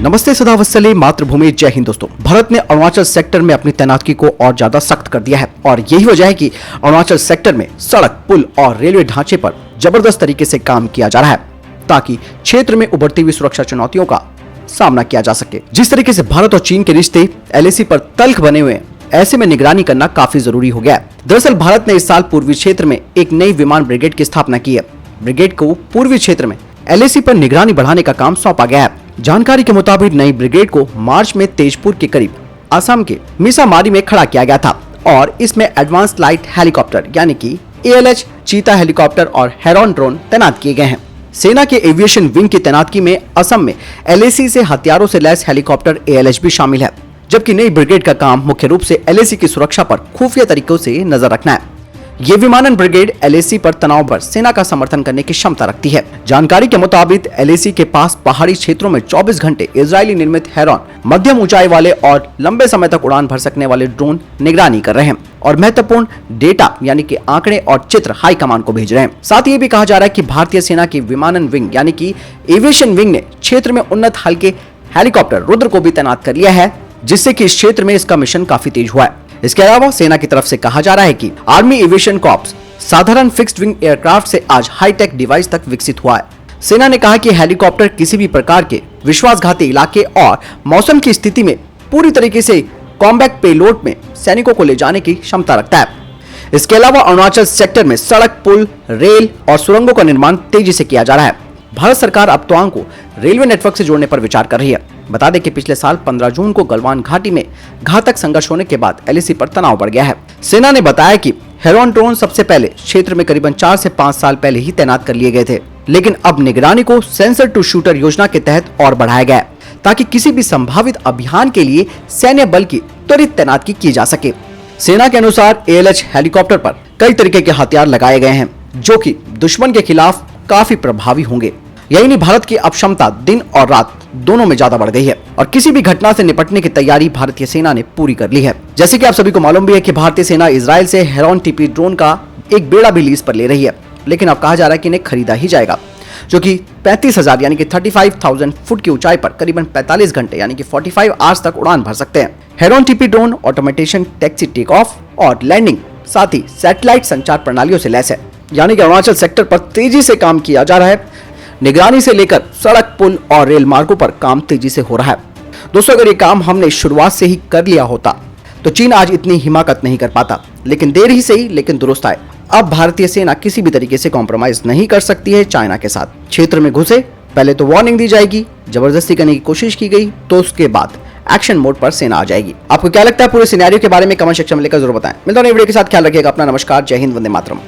नमस्ते सदा वत्सले मातृभूमि जय हिंद। दोस्तों, भारत ने अरुणाचल सेक्टर में अपनी तैनाती को और ज्यादा सख्त कर दिया है और यही वजह है कि अरुणाचल सेक्टर में सड़क, पुल और रेलवे ढांचे पर जबरदस्त तरीके से काम किया जा रहा है ताकि क्षेत्र में उभरती हुई सुरक्षा चुनौतियों का सामना किया जा सके। जिस तरीके से भारत और चीन के रिश्ते LAC पर तल्ख बने हुए हैं, ऐसे में निगरानी करना काफी जरूरी हो गया है। दरअसल भारत ने इस साल पूर्वी क्षेत्र में एक नई विमान ब्रिगेड की स्थापना की है। ब्रिगेड को पूर्वी क्षेत्र में LAC पर निगरानी बढ़ाने का काम सौंपा गया है। जानकारी के मुताबिक नई ब्रिगेड को मार्च में तेजपुर के करीब असम के मिसामारी में खड़ा किया गया था और इसमें एडवांस लाइट हेलीकॉप्टर यानी कि ALH, चीता हेलीकॉप्टर और हेरॉन ड्रोन तैनात किए गए हैं। सेना के एविएशन विंग की तैनाती में असम में LAC से हथियारों से लैस हेलीकॉप्टर ALH भी शामिल है, जबकि नई ब्रिगेड का काम मुख्य रूप से LAC की सुरक्षा पर खुफिया तरीकों से नजर रखना है। ये विमानन ब्रिगेड LAC पर तनाव पर सेना का समर्थन करने की क्षमता रखती है। जानकारी के मुताबिक LAC के पास पहाड़ी क्षेत्रों में 24 घंटे इजरायली निर्मित हेरॉन, मध्यम ऊंचाई वाले और लंबे समय तक उड़ान भर सकने वाले ड्रोन निगरानी कर रहे हैं और महत्वपूर्ण डेटा यानी कि आंकड़े और चित्र हाई कमान को भेज रहे हैं। साथ ही ये भी कहा जा रहा है कि भारतीय सेना की विमानन विंग यानी कि एविएशन विंग ने क्षेत्र में उन्नत हल्के हेलीकॉप्टर रुद्र को भी तैनात कर लिया है, जिससे कि इस क्षेत्र में इसका मिशन काफी तेज हुआ है। इसके अलावा सेना की तरफ से कहा जा रहा है कि आर्मी एविएशन कॉर्प्स साधारण फिक्स्ड विंग एयरक्राफ्ट से आज हाईटेक डिवाइस तक विकसित हुआ है। सेना ने कहा कि हेलीकॉप्टर किसी भी प्रकार के विश्वासघाती इलाके और मौसम की स्थिति में पूरी तरीके से कॉम्बैक्ट पेलोड में सैनिकों को ले जाने की क्षमता रखता है। इसके अलावा अरुणाचल सेक्टर में सड़क, पुल, रेल और सुरंगों का निर्माण तेजी से किया जा रहा है। भारत सरकार अब तवांग को रेलवे नेटवर्क से जोड़ने पर विचार कर रही है। बता दें कि पिछले साल 15 जून को गलवान घाटी में घातक संघर्ष होने के बाद LAC पर तनाव बढ़ गया है। सेना ने बताया कि हेरॉन ड्रोन सबसे पहले क्षेत्र में करीबन 4 से 5 साल पहले ही तैनात कर लिए गए थे, लेकिन अब निगरानी को सेंसर टू शूटर योजना के तहत और बढ़ाया गया है ताकि किसी भी संभावित अभियान के लिए सैन्य बल की त्वरित तैनाती की जा सके। सेना के अनुसार ALH हेलीकॉप्टर पर कई तरीके के हथियार लगाए गए हैं जो कि दुश्मन के खिलाफ काफी प्रभावी होंगे। यही नहीं, भारत की अब क्षमता दिन और रात दोनों में ज्यादा बढ़ गई है और किसी भी घटना से निपटने की तैयारी भारतीय सेना ने पूरी कर ली है। जैसे कि आप सभी को मालूम भी है कि भारतीय सेना इजराइल से हेरॉन TP ड्रोन का एक बेड़ा भी लीज पर ले रही है, लेकिन अब कहा जा रहा है कि इन्हें खरीदा ही जाएगा, जो कि 35,000 यानी कि 35,000 फुट की ऊंचाई पर करीबन 45 घंटे यानी कि 45 आवर्स तक उड़ान भर सकते हैं। Heron TP drone automation, taxi, take off और लैंडिंग, साथ ही सैटेलाइट संचार प्रणालियों से लैस है। यानी कि अरुणाचल सेक्टर पर तेजी से काम किया जा रहा है। निगरानी से लेकर सड़क, पुल और रेल मार्गों पर काम तेजी से हो रहा है। दोस्तों, अगर ये काम हमने शुरुआत से ही कर लिया होता तो चीन आज इतनी हिमाकत नहीं कर पाता, लेकिन देर ही सही लेकिन दुरुस्त आए। अब भारतीय सेना किसी भी तरीके से कॉम्प्रोमाइज नहीं कर सकती है चाइना के साथ। क्षेत्र में घुसे पहले तो वार्निंग दी जाएगी, जबरदस्ती करने की कोशिश की गई तो उसके बाद एक्शन मोड पर सेना आ जाएगी। आपको क्या लगता है पूरे सिनेरियो के बारे में? कमेंट सेक्शन में लिखकर जरूर बताएं। मिलता हूं नई वीडियो के साथ, ख्याल रखिएगा अपना। नमस्कार, जय हिंद, वंदे मातरम।